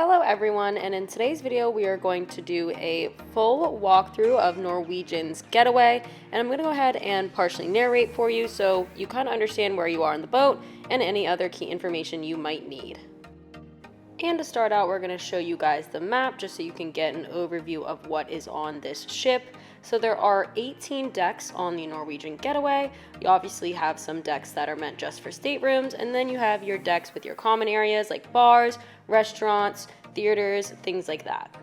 Hello everyone, and in today's video we are going to do a full walkthrough of Norwegian's Getaway, and I'm going to go ahead and partially narrate for you so you kind of understand where you are on the boat and any other key information you might need. And to start out, we're going to show you guys the map just so you can get an overview of what is on this ship. So there are 18 decks on the Norwegian Getaway. You obviously have some decks that are meant just for staterooms, and then you have your decks with your common areas like bars, restaurants, theaters, things like that.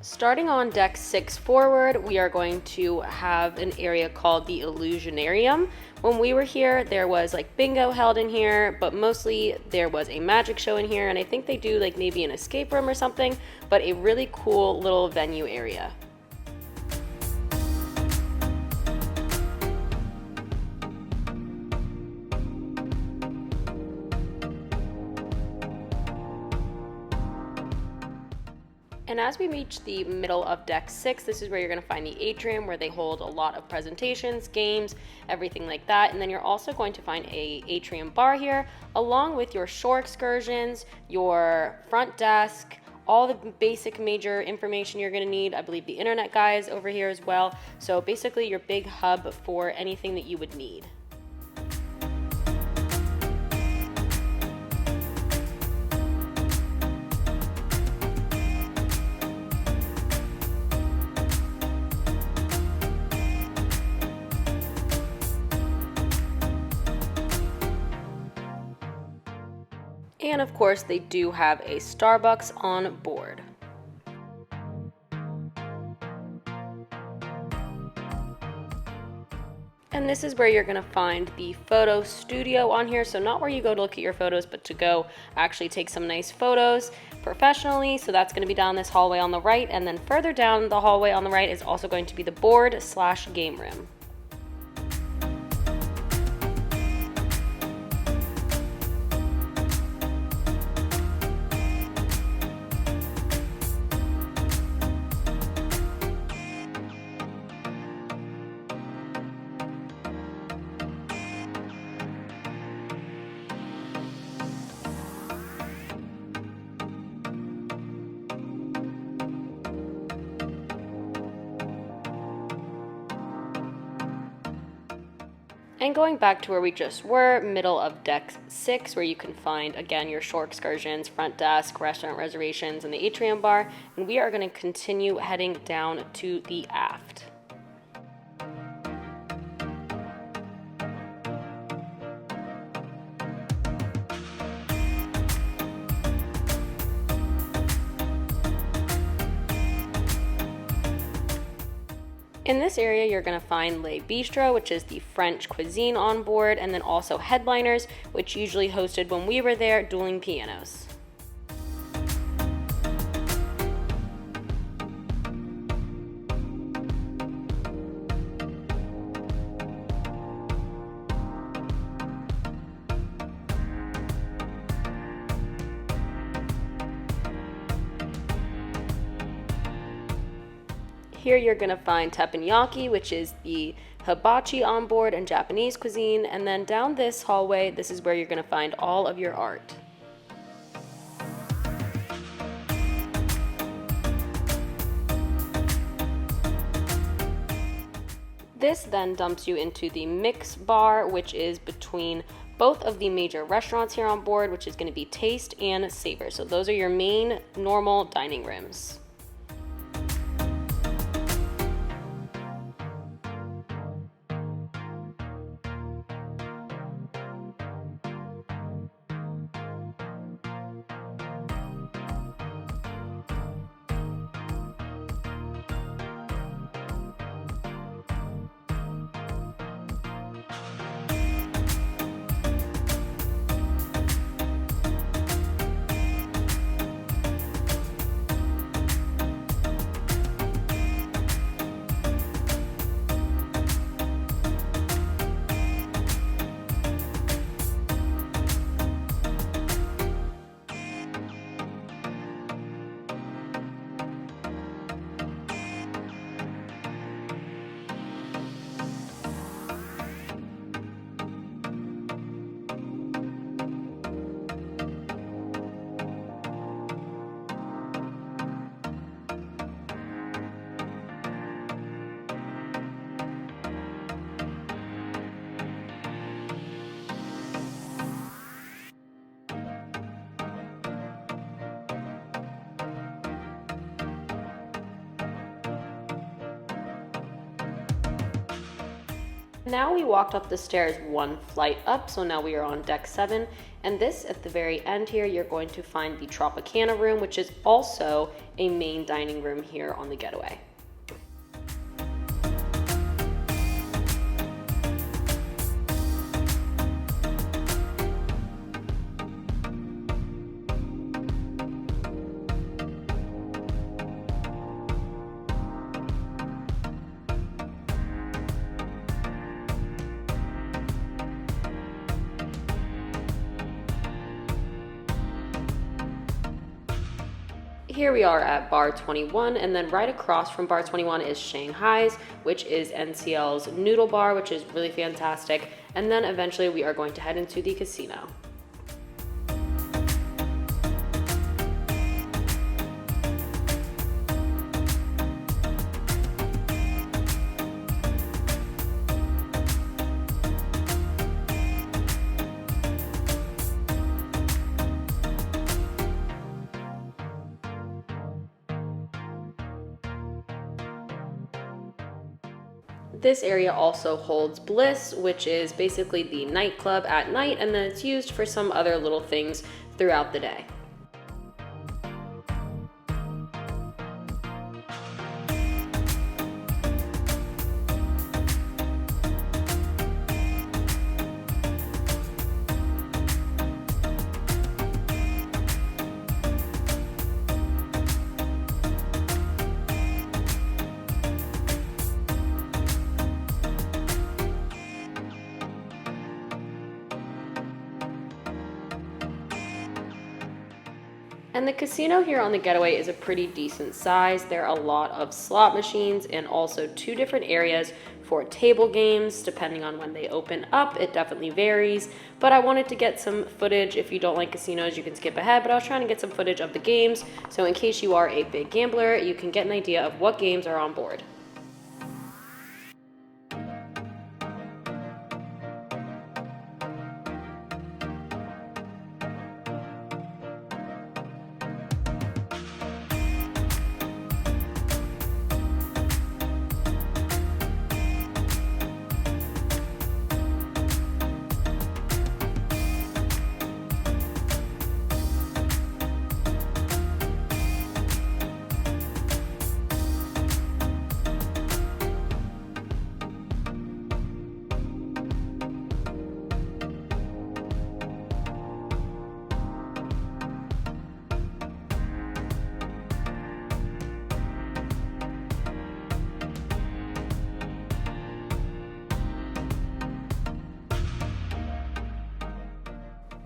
Starting on deck 6 forward, we are going to have an area called the Illusionarium. When we were here, there was like bingo held in here, but mostly there was a magic show in here, and I think they do like maybe an escape room or something, but a really cool little venue area. And as we reach the middle of deck 6, this is where you're going to find the atrium, where they hold a lot of presentations, games, everything like that. And then you're also going to find a atrium bar here, along with your shore excursions, your front desk, all the basic major information you're going to need. I believe the internet guy is over here as well. So basically your big hub for anything that you would need. And of course, they do have a Starbucks on board. And this is where you're going to find the photo studio on here. So not where you go to look at your photos, but to go actually take some nice photos professionally. So that's going to be down this hallway on the right. And then further down the hallway on the right is also going to be the board/game room. And going back to where we just were, middle of deck 6, where you can find, again, your shore excursions, front desk, restaurant reservations, and the atrium bar. And we are going to continue heading down to the aft. In this area, you're going to find Le Bistro, which is the French cuisine on board, and then also Headliners, which usually hosted when we were there, dueling pianos. Here you're going to find teppanyaki, which is the hibachi on board and Japanese cuisine. And then down this hallway, this is where you're going to find all of your art. This then dumps you into the mix bar, which is between both of the major restaurants here on board, which is going to be Taste and Savor. So those are your main normal dining rooms. Now we walked up the stairs one flight up, so now we are on deck 7. And this, at the very end here, you're going to find the Tropicana room, which is also a main dining room here on the Getaway. Here we are at bar 21, and then right across from bar 21 is Shanghai's, which is NCL's noodle bar, which is really fantastic. And then eventually we are going to head into the casino. This area also holds Bliss, which is basically the nightclub at night, and then it's used for some other little things throughout the day. And the casino here on the Getaway is a pretty decent size. There are a lot of slot machines and also 2 different areas for table games. Depending on when they open up, it definitely varies. But I wanted to get some footage. If you don't like casinos, you can skip ahead, but I was trying to get some footage of the games. So in case you are a big gambler, you can get an idea of what games are on board.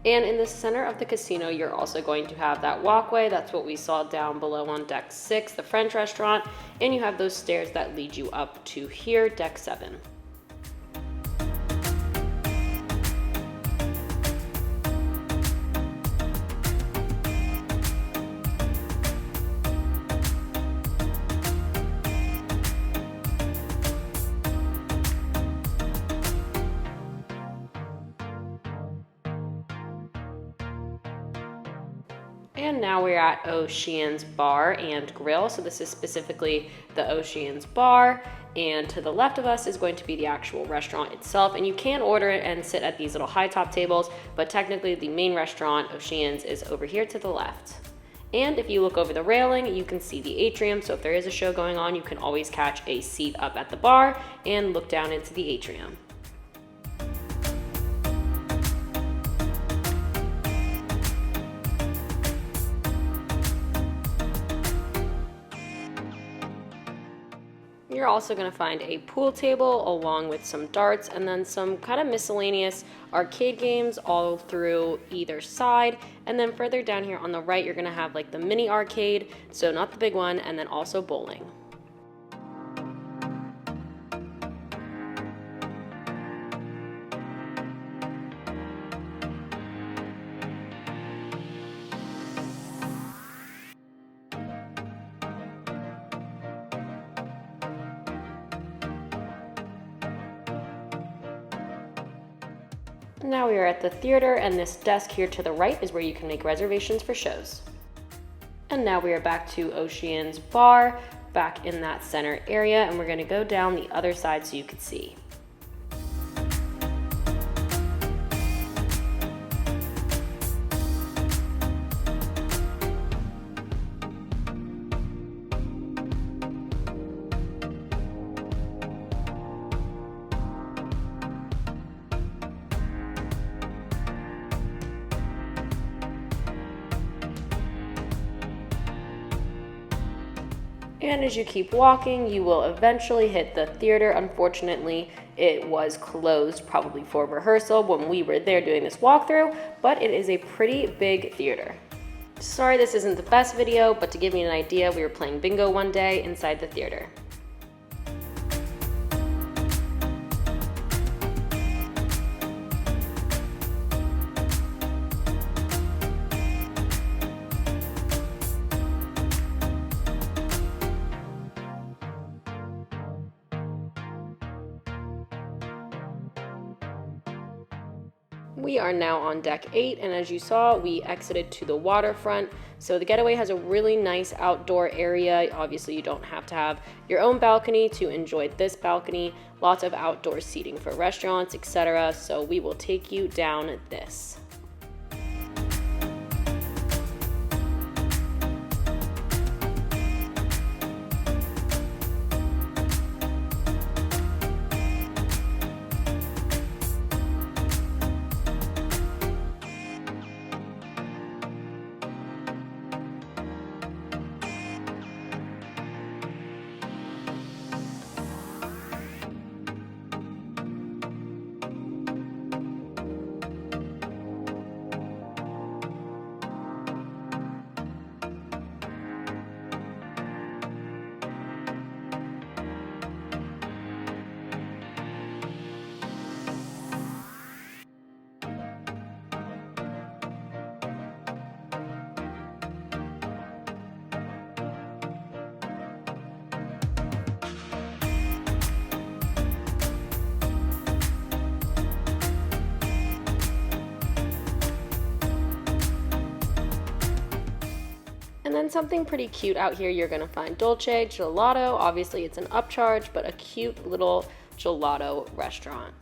And in the center of the casino, you're also going to have that walkway. That's what we saw down below on deck 6, the French restaurant. And you have those stairs that lead you up to here, deck 7. And now we're at Ocean's Bar and Grill. So this is specifically the Ocean's Bar. And to the left of us is going to be the actual restaurant itself. And you can order it and sit at these little high top tables, but technically the main restaurant, Ocean's, is over here to the left. And if you look over the railing, you can see the atrium. So if there is a show going on, you can always catch a seat up at the bar and look down into the atrium. You're also going to find a pool table along with some darts and then some kind of miscellaneous arcade games all through either side. And then further down here on the right, you're going to have like the mini arcade, so not the big one, and then also bowling. Now we are at the theater, and this desk here to the right is where you can make reservations for shows. And now we are back to Ocean's Bar, back in that center area, and we're going to go down the other side so you can see. And as you keep walking, you will eventually hit the theater. Unfortunately, it was closed probably for rehearsal when we were there doing this walkthrough, but it is a pretty big theater. Sorry this isn't the best video, but to give you an idea, we were playing bingo one day inside the theater. We are now on deck 8, and as you saw, we exited to the waterfront. So the Getaway has a really nice outdoor area. Obviously, you don't have to have your own balcony to enjoy this balcony. Lots of outdoor seating for restaurants, etc. So we will take you down this. And then something pretty cute out here, you're gonna find Dolce Gelato. Obviously it's an upcharge, but a cute little gelato restaurant.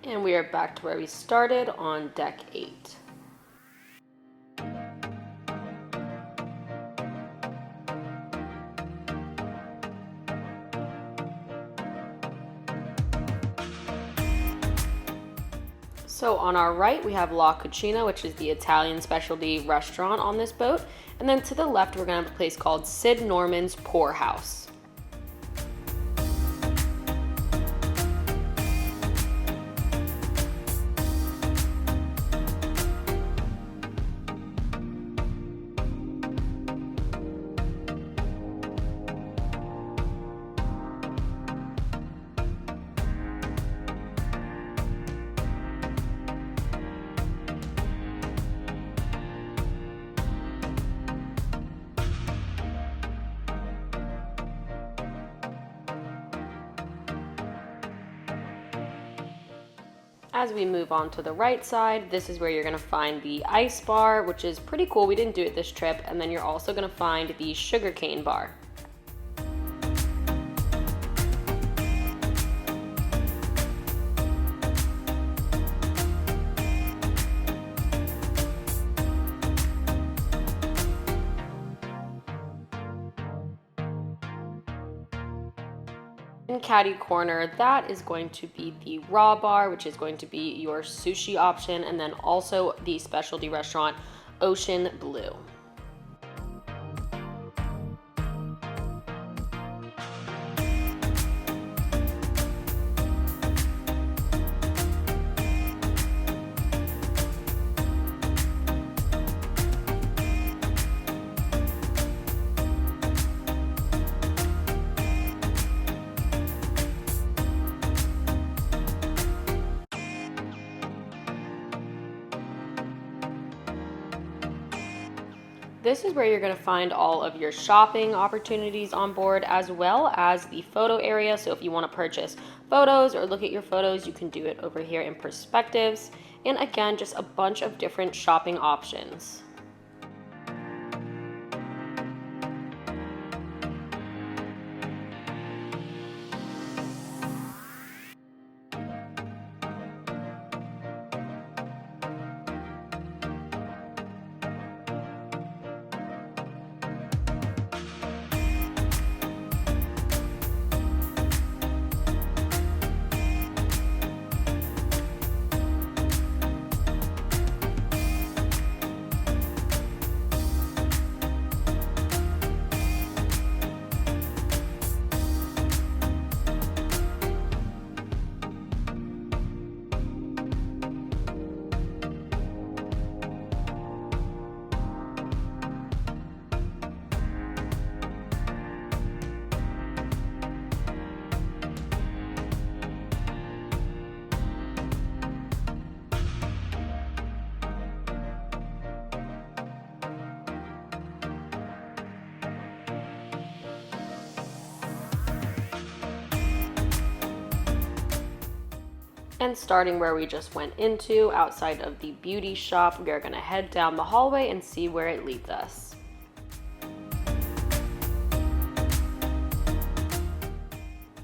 And we are back to where we started on deck 8. So on our right, we have La Cucina, which is the Italian specialty restaurant on this boat. And then to the left, we're gonna have a place called Sid Norman's Poorhouse. As we move on to the right side, this is where you're going to find the ice bar, which is pretty cool. We didn't do it this trip. And then you're also going to find the sugarcane bar. In caddy corner, that is going to be the raw bar, which is going to be your sushi option, and then also the specialty restaurant Ocean Blue. This is where you're going to find all of your shopping opportunities on board, as well as the photo area. So if you want to purchase photos or look at your photos, you can do it over here in perspectives. And again, just a bunch of different shopping options. And starting where we just went into, outside of the beauty shop, we are going to head down the hallway and see where it leads us.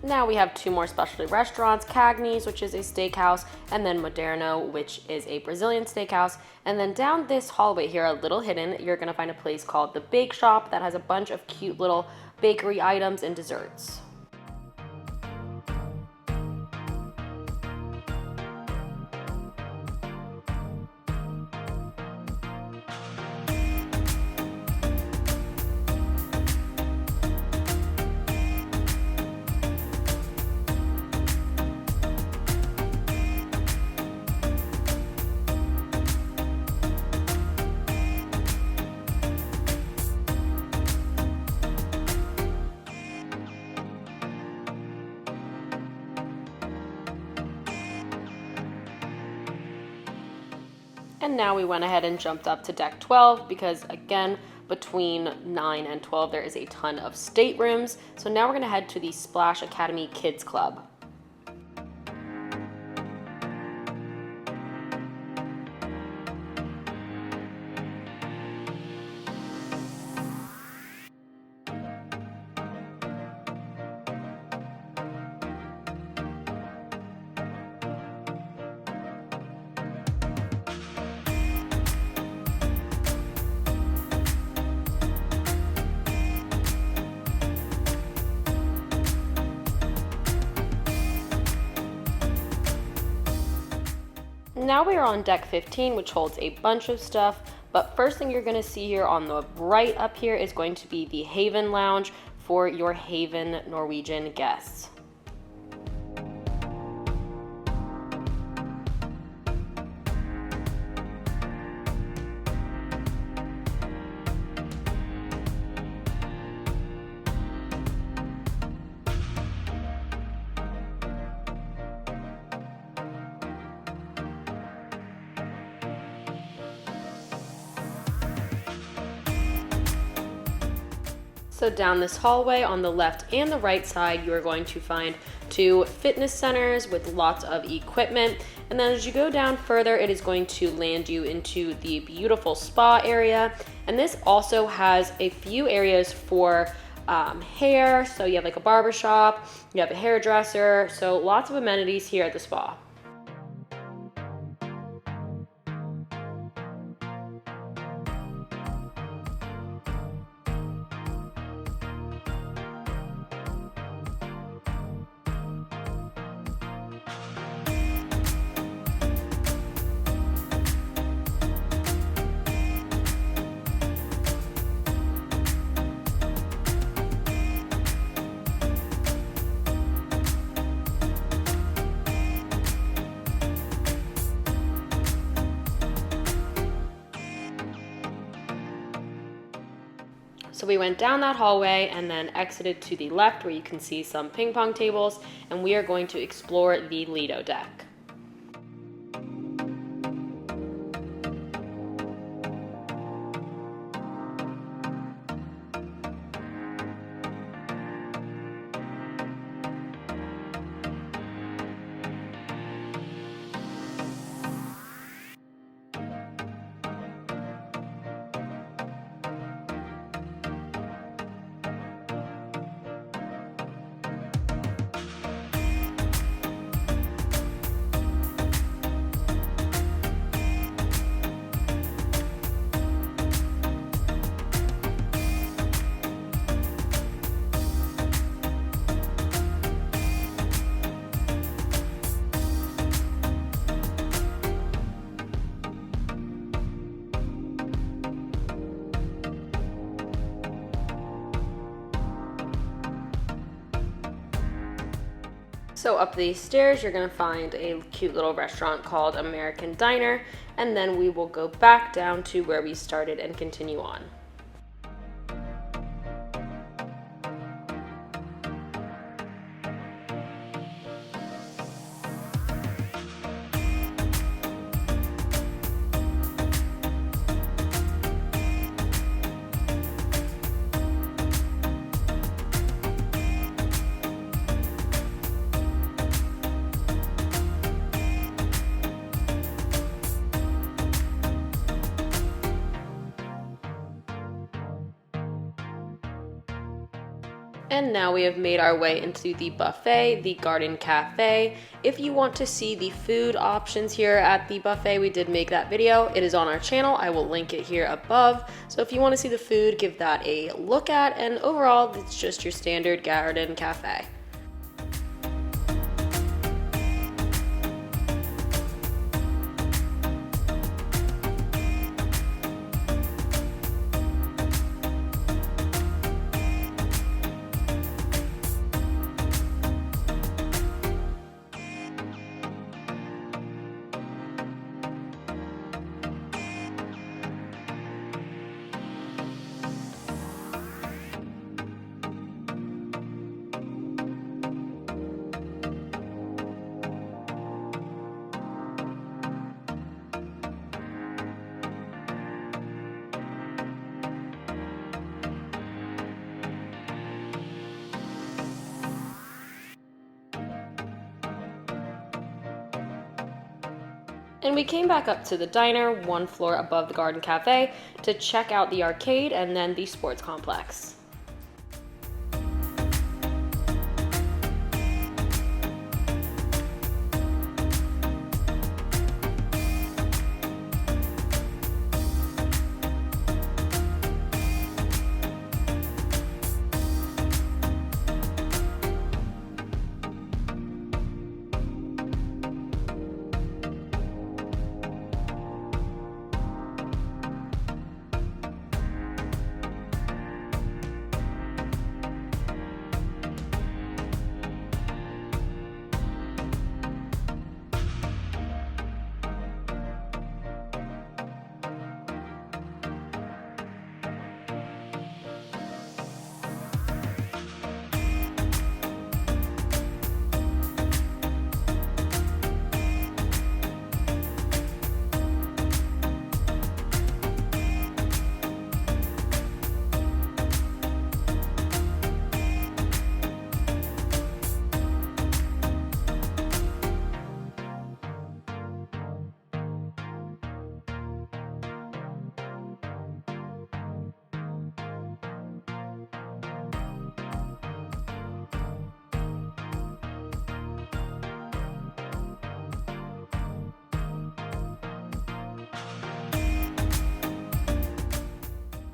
Now we have two more specialty restaurants, Cagney's, which is a steakhouse, and then Moderno, which is a Brazilian steakhouse. And then down this hallway here, a little hidden, you're going to find a place called the Bake Shop that has a bunch of cute little bakery items and desserts. And now we went ahead and jumped up to deck 12 because, again, between 9 and 12 there is a ton of staterooms. So now we're going to head to the Splash Academy Kids Club. Now we are on deck 15, which holds a bunch of stuff, but first thing you're going to see here on the right up here is going to be the Haven Lounge for your Haven Norwegian guests. So down this hallway on the left and the right side, you are going to find 2 fitness centers with lots of equipment. And then as you go down further, it is going to land you into the beautiful spa area. And this also has a few areas for hair. So you have like a barber shop, you have a hairdresser. So lots of amenities here at the spa. So we went down that hallway and then exited to the left where you can see some ping pong tables, and we are going to explore the Lido deck. So up these stairs, you're gonna find a cute little restaurant called American Diner, and then we will go back down to where we started and continue on. And now we have made our way into the buffet, the Garden Cafe. If you want to see the food options here at the buffet, we did make that video. It is on our channel. I will link it here above. So if you want to see the food, give that a look at. And overall, it's just your standard Garden Cafe. And we came back up to the diner, 1 floor above the Garden Cafe, to check out the arcade and then the sports complex.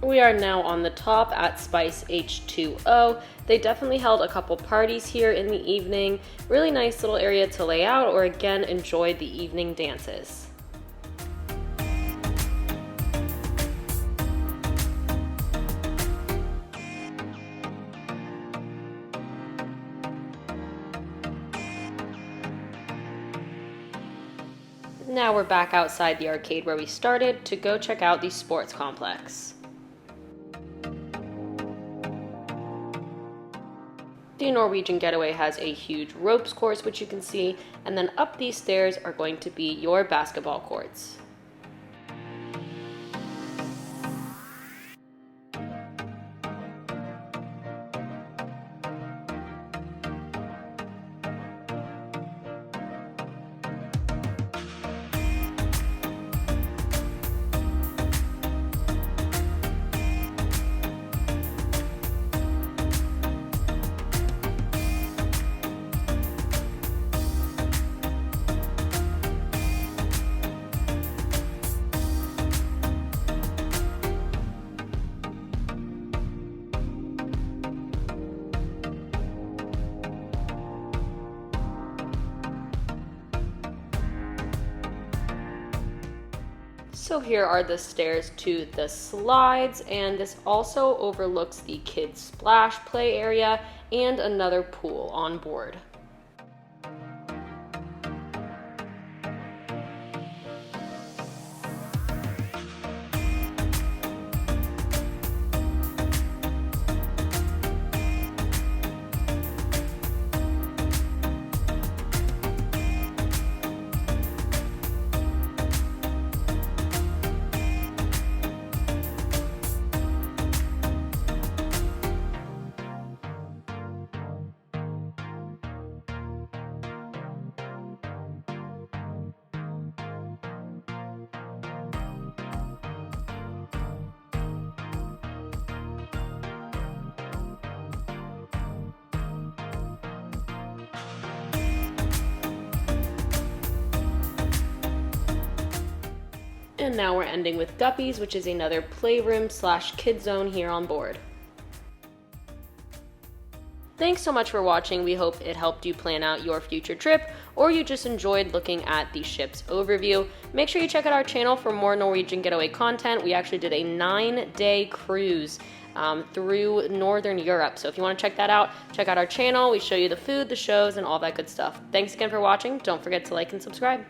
We are now on the top at Spice H2O. They definitely held a couple parties here in the evening. Really nice little area to lay out or again enjoy the evening dances. Now we're back outside the arcade where we started to go check out the sports complex. The Norwegian Getaway has a huge ropes course, which you can see, and then up these stairs are going to be your basketball courts. So here are the stairs to the slides, and this also overlooks the kids' splash play area and another pool on board. And now we're ending with Guppies, which is another playroom / kid zone here on board. Thanks so much for watching. We hope it helped you plan out your future trip, or you just enjoyed looking at the ship's overview. Make sure you check out our channel for more Norwegian Getaway content. We actually did a 9-day cruise through Northern Europe. So if you want to check that out, check out our channel. We show you the food, the shows, and all that good stuff. Thanks again for watching. Don't forget to like and subscribe.